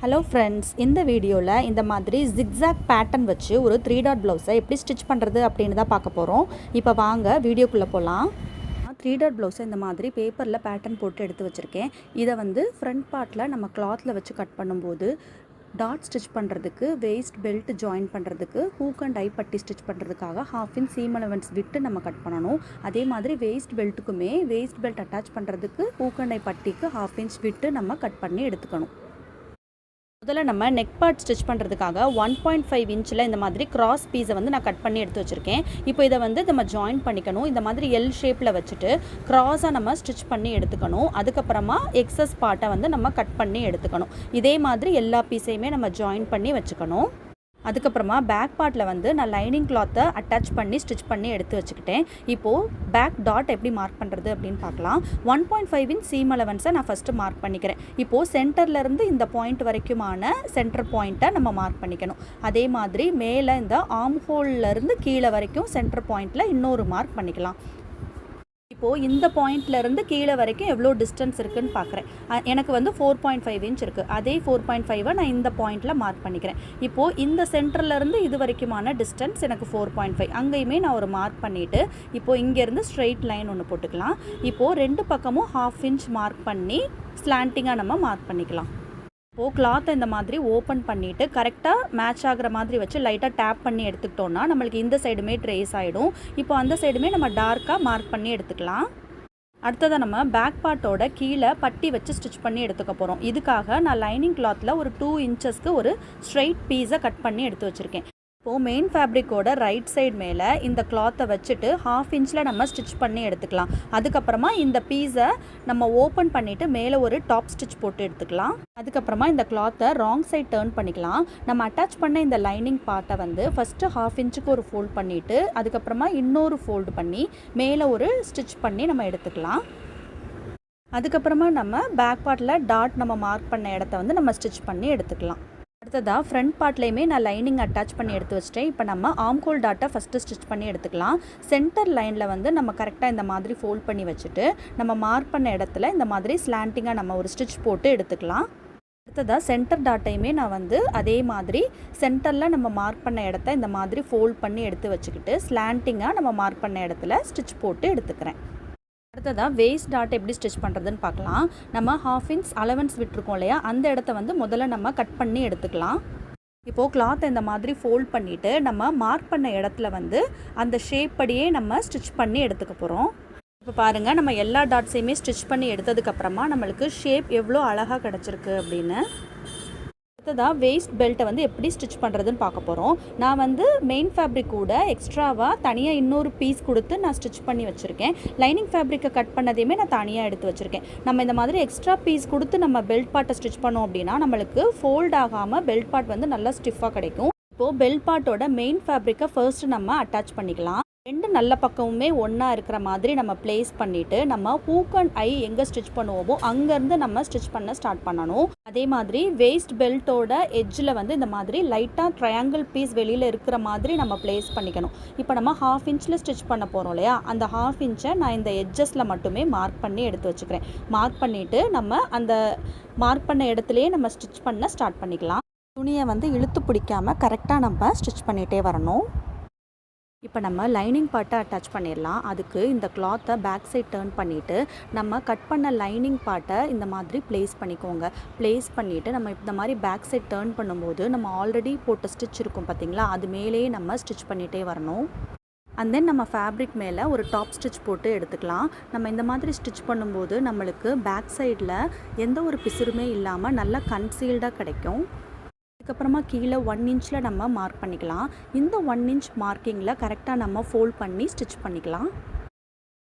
Hello friends, இந்த வீடியோவில் இந்த மாதிரி ஜிக்ஸாக் பேட்டர்ன் வச்சு ஒரு 3 டாட் ப்ளவுஸை எப்படி ஸ்டிச் பண்ணுறது அப்படின்னு தான் பார்க்க போகிறோம். இப்போ வாங்க வீடியோக்குள்ளே போகலாம். 3 டாட் ப்ளவுஸை இந்த மாதிரி பேப்பரில் பேட்டர்ன் போட்டு எடுத்து வச்சுருக்கேன். இதை ஃப்ரண்ட் பார்ட்டில் நம்ம கிளாத்தில் வச்சு கட் பண்ணும்போது டாட் ஸ்டிச் பண்ணுறதுக்கு, வேஸ்ட் பெல்ட் ஜாயின் பண்ணுறதுக்கு, ஹூக் அண்ட் ஐ பட்டி ஸ்டிச் பண்ணுறதுக்காக 1/2 இன்ச் சீம் அலவன்ஸ் விட்டு நம்ம கட் பண்ணணும். அதே மாதிரி வேஸ்ட் பெல்ட்டுக்குமே வேஸ்ட் பெல்ட் அட்டாச் பண்ணுறதுக்கு ஹூக் அண்ட் ஐ பட்டிக்கு 1/2 இன்ச் விட்டு நம்ம கட் பண்ணி எடுத்துக்கணும். முதல்ல நம்ம நெக் பார்ட் ஸ்டிச் பண்ணுறதுக்காக 1.5 இன்ச்சில் இந்த மாதிரி கிராஸ் பீஸை நான் கட் பண்ணி எடுத்து வச்சுருக்கேன். இப்போ இதை நம்ம ஜாயின் பண்ணிக்கணும். இந்த மாதிரி எல் ஷேப்பில் வச்சுட்டு க்ராஸாக நம்ம ஸ்டிச் பண்ணி எடுத்துக்கணும். அதுக்கப்புறமா எக்ஸஸ் பார்ட்டை நம்ம கட் பண்ணி எடுத்துக்கணும். இதே மாதிரி எல்லா பீஸையுமே நம்ம ஜாயின் பண்ணி வச்சுக்கணும். அதுக்கப்புறமா பேக் பார்ட்டில் நான் லைனிங் கிளாத்தை அட்டாச் பண்ணி ஸ்டிச் பண்ணி எடுத்து வச்சுக்கிட்டேன். இப்போது பேக் டாட் எப்படி மார்க் பண்ணுறது அப்படின்னு பார்க்கலாம். 1.5 இன்ச் சீம் அலவன்ஸை நான் ஃபஸ்ட்டு மார்க் பண்ணிக்கிறேன். இப்போது சென்டர்லேருந்து இந்த பாயிண்ட் வரைக்குமான சென்டர் பாயிண்ட்டை நம்ம மார்க் பண்ணிக்கணும். அதே மாதிரி மேலே இந்த ஆர்ம் ஹோல்லேருந்து கீழே வரைக்கும் சென்டர் பாயிண்ட்டில் இன்னொரு மார்க் பண்ணிக்கலாம். இப்போது இந்த பாயிண்ட்லேருந்து கீழே வரைக்கும் எவ்வளோ டிஸ்டன்ஸ் இருக்குதுன்னு பார்க்குறேன். எனக்கு 4.5 இன்ச் இருக்குது. அதே 4.5 நான் இந்த பாயிண்டில் மார்க் பண்ணிக்கிறேன். இப்போது இந்த சென்டர்லேருந்து இது வரைக்குமான டிஸ்டன்ஸ் எனக்கு 4.5. அங்கேயுமே நான் ஒரு மார்க் பண்ணிவிட்டு இப்போது இங்கேருந்து ஸ்ட்ரெயிட் லைன் ஒன்று போட்டுக்கலாம். இப்போது 2 பக்கமும் 1/2 இன்ச் மார்க் பண்ணி ஸ்லாண்டிங்காக நம்ம மார்க் பண்ணிக்கலாம். இப்போது கிளாத்தை இந்த மாதிரி ஓப்பன் பண்ணிவிட்டு கரெக்டாக மேட்ச் ஆகிற மாதிரி வச்சு லைட்டாக டேப் பண்ணி எடுத்துக்கிட்டோன்னா நம்மளுக்கு இந்த சைடுமே ட்ரேஸ் ஆகிடும். இப்போ அந்த சைடுமே நம்ம டார்க்காக மார்க் பண்ணி எடுத்துக்கலாம். அடுத்ததாக நம்ம பேக் பார்ட்டோட கீழே பட்டி வச்சு ஸ்டிச் பண்ணி எடுத்துக்க போகிறோம். இதுக்காக நான் லைனிங் கிளாத்தில் ஒரு 2 இன்ச்சஸ்க்கு ஒரு ஸ்ட்ரெயிட் பீஸை கட் பண்ணி எடுத்து வச்சுருக்கேன். இப்போது மெயின் ஃபேப்ரிக்கோட ரைட் சைடு மேலே இந்த கிளாத்தை வச்சுட்டு 1/2 இன்ச்சில் நம்ம ஸ்டிச் பண்ணி எடுத்துக்கலாம். அதுக்கப்புறமா இந்த பீஸை நம்ம ஓப்பன் பண்ணிவிட்டு மேலே ஒரு டாப் ஸ்டிச் போட்டு எடுத்துக்கலாம். அதுக்கப்புறமா இந்த கிளாத்தை ராங் சைட் டர்ன் பண்ணிக்கலாம். நம்ம அட்டாச் பண்ண இந்த லைனிங் பார்ட்டை ஃபஸ்ட்டு 1/2 இன்ச்சுக்கு ஒரு ஃபோல்ட் பண்ணிவிட்டு அதுக்கப்புறமா இன்னொரு ஃபோல்டு பண்ணி மேலே ஒரு ஸ்டிச் பண்ணி நம்ம எடுத்துக்கலாம். அதுக்கப்புறமா நம்ம பேக் பார்ட்டில் டாட் நம்ம மார்க் பண்ண இடத்த நம்ம ஸ்டிச் பண்ணி எடுத்துக்கலாம். அடுத்ததாக ஃப்ரண்ட் பார்ட்லேயுமே நான் லைனிங் அட்டாச் பண்ணி எடுத்து வச்சிட்டேன். இப்போ நம்ம ஆர்ம் ஹோல் டாட்டை ஃபஸ்ட்டு ஸ்டிச் பண்ணி எடுத்துக்கலாம். சென்டர் லைனில் நம்ம கரெக்டாக இந்த மாதிரி ஃபோல்ட் பண்ணி வச்சுட்டு நம்ம மார்க் பண்ண இடத்துல இந்த மாதிரி ஸ்லாண்டிங்காக நம்ம ஒரு ஸ்டிச் போட்டு எடுத்துக்கலாம். அடுத்ததாக சென்டர் டாட்டையுமே நான் அதே மாதிரி சென்டரில் நம்ம மார்க் பண்ண இடத்த இந்த மாதிரி ஃபோல்ட் பண்ணி எடுத்து வச்சுக்கிட்டு ஸ்லாண்டிங்காக நம்ம மார்க் பண்ண இடத்துல ஸ்டிச் போட்டு எடுத்துக்கிறேன். அடுத்ததாக வேஸ்ட் டாட் எப்படி ஸ்டிச் பண்ணுறதுன்னு பார்க்கலாம். நம்ம 1/2 இன்ச் அலவன்ஸ் விட்டுருக்கோம் இல்லையா, அந்த இடத்த முதல்ல நம்ம கட் பண்ணி எடுத்துக்கலாம். இப்போது கிளாத்தை இந்த மாதிரி ஃபோல்ட் பண்ணிவிட்டு நம்ம மார்க் பண்ண இடத்துல அந்த ஷேப் படியே நம்ம ஸ்டிச் பண்ணி எடுத்துக்க போகிறோம். இப்போ பாருங்கள், நம்ம எல்லா டாட்ஸையுமே ஸ்டிச் பண்ணி எடுத்ததுக்கப்புறமா நம்மளுக்கு ஷேப் எவ்வளோ அழகாக கிடச்சிருக்கு அப்படின்னு. அடுத்ததாக வேஸ்ட் பெல்ட்டை எப்படி ஸ்டிச் பண்ணுறதுன்னு பார்க்க போகிறோம். நான் மெயின் ஃபேப்ரிக் கூட எக்ஸ்ட்ராவாக தனியாக இன்னொரு பீஸ் கொடுத்து நான் ஸ்டிச் பண்ணி வச்சுருக்கேன். லைனிங் ஃபேப்ரிக்கை கட் பண்ணதையுமே நான் தனியாக எடுத்து வச்சுருக்கேன். நம்ம இந்த மாதிரி எக்ஸ்ட்ரா பீஸ் கொடுத்து நம்ம பெல்ட் பார்ட்டை ஸ்டிச் பண்ணோம் அப்படின்னா நம்மளுக்கு ஃபோல்ட் ஆகாமல் பெல்ட் பார்ட் நல்லா ஸ்டிஃபாக கிடைக்கும். இப்போது பெல்ட் பார்ட்டோட மெயின் ஃபேப்ரிக்கை ஃபர்ஸ்ட்டு நம்ம அட்டாச் பண்ணிக்கலாம். 2 நல்ல பக்கமுமே ஒன்றா இருக்கிற மாதிரி நம்ம ப்ளேஸ் பண்ணிவிட்டு நம்ம ஹூக் அண்ட் ஐ எங்கே ஸ்டிச் பண்ணுவோமோ அங்கேருந்து நம்ம ஸ்டிச் பண்ண ஸ்டார்ட் பண்ணணும். அதே மாதிரி வேஸ்ட் பெல்ட்டோட எட்ஜில் இந்த மாதிரி லைட்டாக ட்ரையாங்கிள் பீஸ் வெளியில் இருக்கிற மாதிரி நம்ம ப்ளேஸ் பண்ணிக்கணும். இப்போ நம்ம 1/2 இன்ச்சில் ஸ்டிச் பண்ண போகிறோம் இல்லையா, அந்த 1/2 இன்ச்சை நான் இந்த எட்ஜஸில் மட்டுமே மார்க் பண்ணி எடுத்து வச்சுக்கிறேன். மார்க் பண்ணிவிட்டு நம்ம அந்த மார்க் பண்ண இடத்துலையே நம்ம ஸ்டிச் பண்ண ஸ்டார்ட் பண்ணிக்கலாம். துணியை இழுத்து பிடிக்காமல் கரெக்டாக நம்ம ஸ்டிச் பண்ணிகிட்டே வரணும். இப்போ நம்ம லைனிங் பார்ட்டை அட்டாச் பண்ணிடலாம். அதுக்கு இந்த கிளாத்தை பேக் சைட் டர்ன் பண்ணிவிட்டு நம்ம கட் பண்ண லைனிங் பார்ட்டை இந்த மாதிரி ப்ளேஸ் பண்ணிக்கோங்க. ப்ளேஸ் பண்ணிவிட்டு நம்ம இந்த மாதிரி பேக் சைட் டர்ன் பண்ணும்போது நம்ம ஆல்ரெடி போட்ட ஸ்டிச் இருக்கும் பார்த்திங்களா, அது மேலேயே நம்ம ஸ்டிச் பண்ணிகிட்டே வரணும். அண்ட் தென் நம்ம ஃபேப்ரிக் மேலே ஒரு டாப் ஸ்டிச் போட்டு எடுத்துக்கலாம். நம்ம இந்த மாதிரி ஸ்டிச் பண்ணும்போது நம்மளுக்கு பேக் சைடில் எந்த ஒரு பிசுறுமே இல்லாமல் நல்லா கன்சீல்டாக கிடைக்கும். அதுக்கப்புறமா கீழே 1 இன்ச்சில் நம்ம மார்க் பண்ணிக்கலாம். இந்த 1 இன்ச் மார்க்கிங்கில் கரெக்டாக நம்ம ஃபோல்ட் பண்ணி ஸ்டிச் பண்ணிக்கலாம்.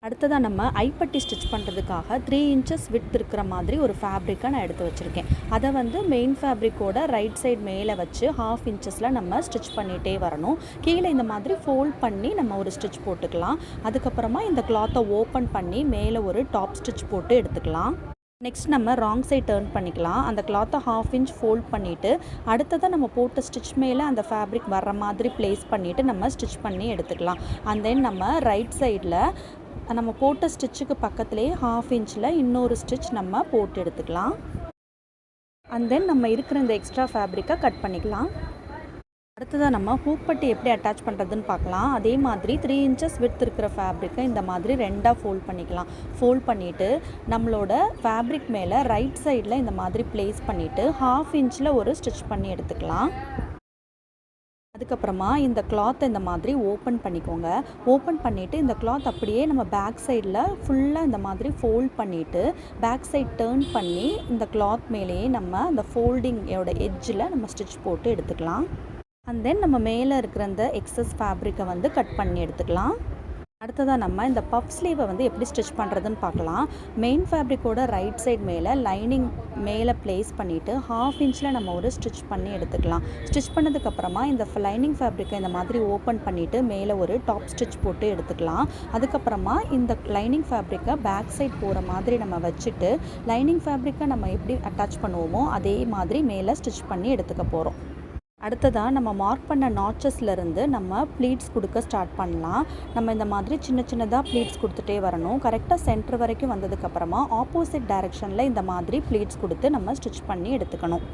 அடுத்ததாக நம்ம ஐப்பட்டி ஸ்டிச் பண்ணுறதுக்காக 3 இன்ச்சஸ் விட்த் இருக்கிற மாதிரி ஒரு ஃபேப்ரிக்கை நான் எடுத்து வச்சுருக்கேன். அதை மெயின் ஃபேப்ரிக்கோட ரைட் சைடு மேலே வச்சு 1/2 இன்ச்சஸில் நம்ம ஸ்டிச் பண்ணிகிட்டே வரணும். கீழே இந்த மாதிரி ஃபோல்ட் பண்ணி நம்ம ஒரு ஸ்டிச் போட்டுக்கலாம். அதுக்கப்புறமா இந்த கிளாத்தை ஓப்பன் பண்ணி மேலே ஒரு டாப் ஸ்டிச் போட்டு எடுத்துக்கலாம். நெக்ஸ்ட் நம்ம ராங் சைட் டர்ன் பண்ணிக்கலாம். அந்த கிளாத்தை 1/2 இன்ச் ஃபோல்ட் பண்ணிவிட்டு அடுத்ததாக நம்ம போட்ட ஸ்டிச் மேலே அந்த ஃபேப்ரிக் வர்ற மாதிரி ப்ளேஸ் பண்ணிவிட்டு நம்ம ஸ்டிச் பண்ணி எடுத்துக்கலாம். அண்ட் தென் நம்ம ரைட் சைடில் நம்ம போட்ட ஸ்டிச்சுக்கு பக்கத்துலேயே 1/2 இன்ச்சில் இன்னொரு ஸ்டிச் நம்ம போட்டு எடுத்துக்கலாம். அண்ட் தென் நம்ம இருக்கிற இந்த எக்ஸ்ட்ரா ஃபேப்ரிக்கை கட் பண்ணிக்கலாம். அடுத்ததாக நம்ம ஹூக் பட்டி எப்படி அட்டாச் பண்ணுறதுன்னு பார்க்கலாம். அதே மாதிரி 3 இன்ச்சஸ் விட்த் இருக்கிற ஃபேப்ரிக்கை இந்த மாதிரி ரெண்டாக ஃபோல்ட் பண்ணிக்கலாம். ஃபோல்ட் பண்ணிவிட்டு நம்மளோட ஃபேப்ரிக் மேலே ரைட் சைடில் இந்த மாதிரி ப்ளேஸ் பண்ணிவிட்டு 1/2 இன்ச்சில் ஒரு ஸ்டிச் பண்ணி எடுத்துக்கலாம். அதுக்கப்புறமா இந்த கிளாத்தை இந்த மாதிரி ஓப்பன் பண்ணிக்கோங்க. ஓப்பன் பண்ணிவிட்டு இந்த கிளாத் அப்படியே நம்ம பேக் சைடில் ஃபுல்லாக இந்த மாதிரி ஃபோல்ட் பண்ணிவிட்டு பேக் சைட் டேர்ன் பண்ணி இந்த கிளாத் மேலேயே நம்ம அந்த ஃபோல்டிங்கோட எட்ஜில் நம்ம ஸ்டிச் போட்டு எடுத்துக்கலாம். அண்ட் தென் நம்ம மேலே இருக்கிற அந்த எக்ஸஸ் ஃபேப்ரிக்கை வந்து கட் பண்ணி எடுத்துக்கலாம். அடுத்ததாக நம்ம இந்த பஃப் ஸ்லீவை வந்து எப்படி ஸ்டிச் பண்ணுறதுன்னு பார்க்கலாம். மெயின் ஃபேப்ரிக்கோட ரைட் சைட் மேலே லைனிங் மேலே ப்ளேஸ் பண்ணிவிட்டு 1/2 இன்ச்சில் நம்ம ஒரு ஸ்டிச் பண்ணி எடுத்துக்கலாம். ஸ்டிச் பண்ணதுக்கப்புறமா இந்த லைனிங் ஃபேப்ரிக்கை இந்த மாதிரி ஓப்பன் பண்ணிவிட்டு மேலே ஒரு டாப் ஸ்டிச் போட்டு எடுத்துக்கலாம். அதுக்கப்புறமா இந்த லைனிங் ஃபேப்ரிக்கை பேக் சைட் போகிற மாதிரி நம்ம வச்சுட்டு லைனிங் ஃபேப்ரிக்கை நம்ம எப்படி அட்டாச் பண்ணுவோமோ அதே மாதிரி மேலே ஸ்டிச் பண்ணி எடுத்துக்க போகிறோம். அடுத்ததாக நம்ம மார்க் பண்ண நாச்சஸ்லேருந்து நம்ம ப்ளீட்ஸ் கொடுக்க ஸ்டார்ட் பண்ணலாம். நம்ம இந்த மாதிரி சின்ன சின்னதாக ப்ளீட்ஸ் கொடுத்துட்டே வரணும். கரெக்டாக சென்டர் வரைக்கும் வந்ததுக்கப்புறமா ஆப்போசிட் டைரெக்ஷனில் இந்த மாதிரி ப்ளீட்ஸ் கொடுத்து நம்ம ஸ்டிச் பண்ணி எடுத்துக்கணும்.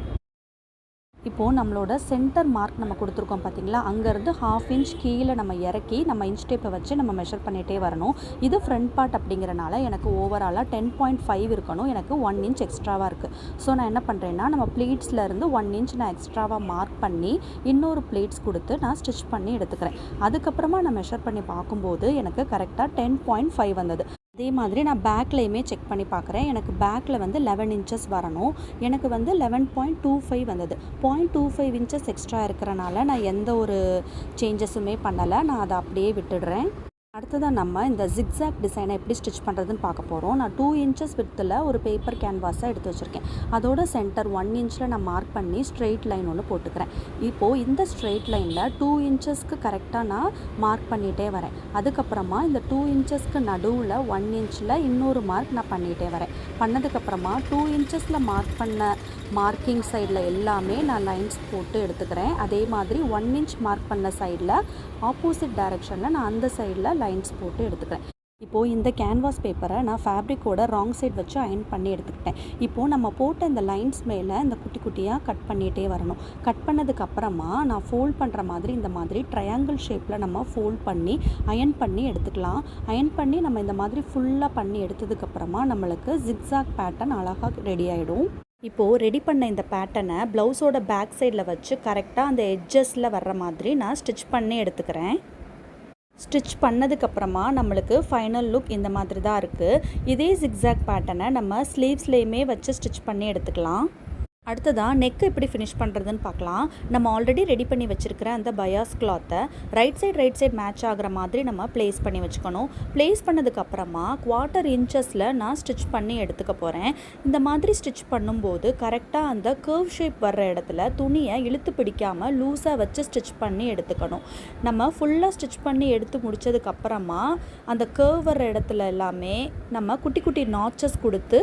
இப்போது நம்மளோட சென்டர் மார்க் நம்ம கொடுத்துருக்கோம் பார்த்திங்களா, அங்கேருந்து 1/2 இன்ச் கீழே நம்ம இறக்கி நம்ம இன்ச் டேப்பை வச்சு நம்ம மெஷர் பண்ணிகிட்டே வரணும். இது ஃப்ரண்ட் பார்ட் அப்படிங்கிறனால எனக்கு ஓவராலாக 10.5 இருக்கணும். எனக்கு 1 இன்ச் எக்ஸ்ட்ராவாக இருக்குது. ஸோ நான் என்ன பண்ணுறேன்னா நம்ம ப்ளீட்ஸ்லேருந்து 1 இன்ச் நான் எக்ஸ்ட்ராவாக மார்க் பண்ணி இன்னொரு ப்ளீட்ஸ் கொடுத்து நான் ஸ்டிச் பண்ணி எடுத்துக்கிறேன். அதுக்கப்புறமா நான் மெஷர் பண்ணி பார்க்கும்போது எனக்கு கரெக்டாக 10.5 வந்தது. அதே மாதிரி நான் பேக்லையுமே செக் பண்ணி பார்க்குறேன். எனக்கு பேக்கில் வந்து 11 இன்ச்சஸ் வரணும். எனக்கு வந்து 11.25 வந்தது. 0.25 இன்ச்சஸ் எக்ஸ்ட்ரா இருக்கிறனால நான் எந்த ஒரு சேஞ்சஸுமே பண்ணலை. நான் அதை அப்படியே விட்டுடுறேன். அடுத்ததாக நம்ம இந்த ஜிக்ஸாக் டிசைனை எப்படி ஸ்டிச் பண்ணுறதுன்னு பார்க்க போகிறோம். நான் 2 இன்ச்சஸ் வித்தில் ஒரு பேப்பர் கேன்வாஸை எடுத்து வச்சுருக்கேன். அதோட சென்டர் 1 இன்ச்சில் நான் மார்க் பண்ணி ஸ்ட்ரெயிட் லைன் ஒன்று போட்டுக்கிறேன். இப்போது இந்த ஸ்ட்ரெயிட் லைனில் 2 இன்ச்சஸ்க்கு கரெக்டாக நான் மார்க் பண்ணிகிட்டே வரேன். அதுக்கப்புறமா இந்த 2 இன்ச்சஸ்க்கு நடுவில் 1 இன்ச்சில் இன்னொரு மார்க் நான் பண்ணிகிட்டே வரேன். பண்ணதுக்கப்புறமா 2 இன்ச்சஸில் மார்க் பண்ண மார்க்கிங் சைடில் எல்லாமே நான் லைன்ஸ் போட்டு எடுத்துக்கிறேன். அதே மாதிரி 1 இன்ச் மார்க் பண்ண சைடில் ஆப்போசிட் டைரெக்ஷனில் நான் அந்த சைடில் லைன்ஸ் போட்டு எடுத்துக்கிறேன். இப்போது இந்த கேன்வாஸ் பேப்பரை நான் ஃபேப்ரிக்கோட ராங் சைட் வச்சு அயன் பண்ணி எடுத்துக்கிட்டேன். இப்போது நம்ம போட்ட இந்த லைன்ஸ் மேலே இந்த குட்டி குட்டியாக கட் பண்ணிகிட்டே வரணும். கட் பண்ணதுக்கப்புறமா நான் ஃபோல்ட் பண்ணுற மாதிரி இந்த மாதிரி ட்ரையாங்கிள் ஷேப்பில் நம்ம ஃபோல்ட் பண்ணி அயன் பண்ணி எடுத்துக்கலாம். அயன் பண்ணி நம்ம இந்த மாதிரி ஃபுல்லாக பண்ணி எடுத்ததுக்கப்புறமா நம்மளுக்கு ஜிக்ஸாக் பேட்டர்ன் அழகாக ரெடி ஆகிடும். இப்போது ரெடி பண்ண இந்த பேட்டர்னை ப்ளவுஸோட பேக் சைடில் வச்சு கரெக்டாக அந்த எட்ஜஸில் வர்ற மாதிரி நான் ஸ்டிச் பண்ணி எடுத்துக்கிறேன். ஸ்டிச் பண்ணதுக்கப்புறமா நம்மளுக்கு ஃபைனல் லுக் இந்த மாதிரி தான் இருக்குது. இதே ஜிக்ஸாக் பேட்டர்னை நம்ம ஸ்லீவ்ஸ்லேயுமே வச்சு ஸ்டிச் பண்ணி எடுத்துக்கலாம். அடுத்ததாக நெக்கு எப்படி ஃபினிஷ் பண்ணுறதுன்னு பார்க்கலாம். நம்ம ஆல்ரெடி ரெடி பண்ணி வச்சுருக்கிற அந்த பயாஸ் கிளாத்தை ரைட் சைட் மேட்ச் ஆகிற மாதிரி நம்ம ப்ளேஸ் பண்ணி வச்சுக்கணும். ப்ளேஸ் பண்ணதுக்கப்புறமா 1/4 இன்ச்சஸில் நான் ஸ்டிச் பண்ணி எடுத்துக்க போகிறேன். இந்த மாதிரி ஸ்டிச் பண்ணும்போது கரெக்டாக அந்த கர்வ் ஷேப் வர்ற இடத்துல துணியை இழுத்து பிடிக்காமல் லூஸாக வச்சு ஸ்டிச் பண்ணி எடுத்துக்கணும். நம்ம ஃபுல்லாக ஸ்டிச் பண்ணி எடுத்து முடித்ததுக்கப்புறமா அந்த கர்வ் வர்ற இடத்துல எல்லாமே நம்ம குட்டி குட்டி நாச்சஸ் கொடுத்து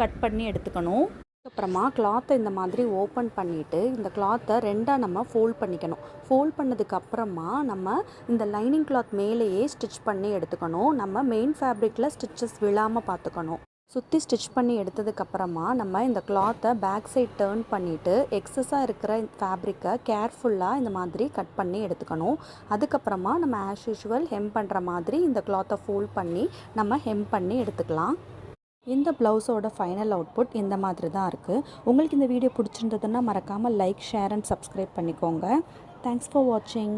கட் பண்ணி எடுத்துக்கணும். அதுக்கப்புறமா கிளாத்தை இந்த மாதிரி ஓப்பன் பண்ணிவிட்டு இந்த கிளாத்தை ரெண்டாக நம்ம ஃபோல்ட் பண்ணிக்கணும். ஃபோல்ட் பண்ணதுக்கப்புறமா நம்ம இந்த லைனிங் கிளாத் மேலேயே ஸ்டிச் பண்ணி எடுத்துக்கணும். நம்ம மெயின் ஃபேப்ரிக்கில் ஸ்டிச்சஸ் விழாமல் பார்த்துக்கணும். சுற்றி ஸ்டிச் பண்ணி எடுத்ததுக்கப்புறமா நம்ம இந்த கிளாத்தை பேக் சைட் டேர்ன் பண்ணிவிட்டு எக்ஸஸாக இருக்கிற ஃபேப்ரிக்கை கேர்ஃபுல்லாக இந்த மாதிரி கட் பண்ணி எடுத்துக்கணும். அதுக்கப்புறமா நம்ம ஆஸ் யூஷுவல் ஹெம் பண்ணுற மாதிரி இந்த கிளாத்தை ஃபோல்ட் பண்ணி நம்ம ஹெம் பண்ணி எடுத்துக்கலாம். இந்த ப்ளவுஸோட ஃபைனல் அவுட்புட் இந்த மாதிரி தான் இருக்குது. உங்களுக்கு இந்த வீடியோ பிடிச்சிருந்ததுன்னா மறக்காமல் லைக், ஷேர் அண்ட் சப்ஸ்கிரைப் பண்ணிக்கோங்க. தேங்க்ஸ் ஃபார் வாட்சிங்.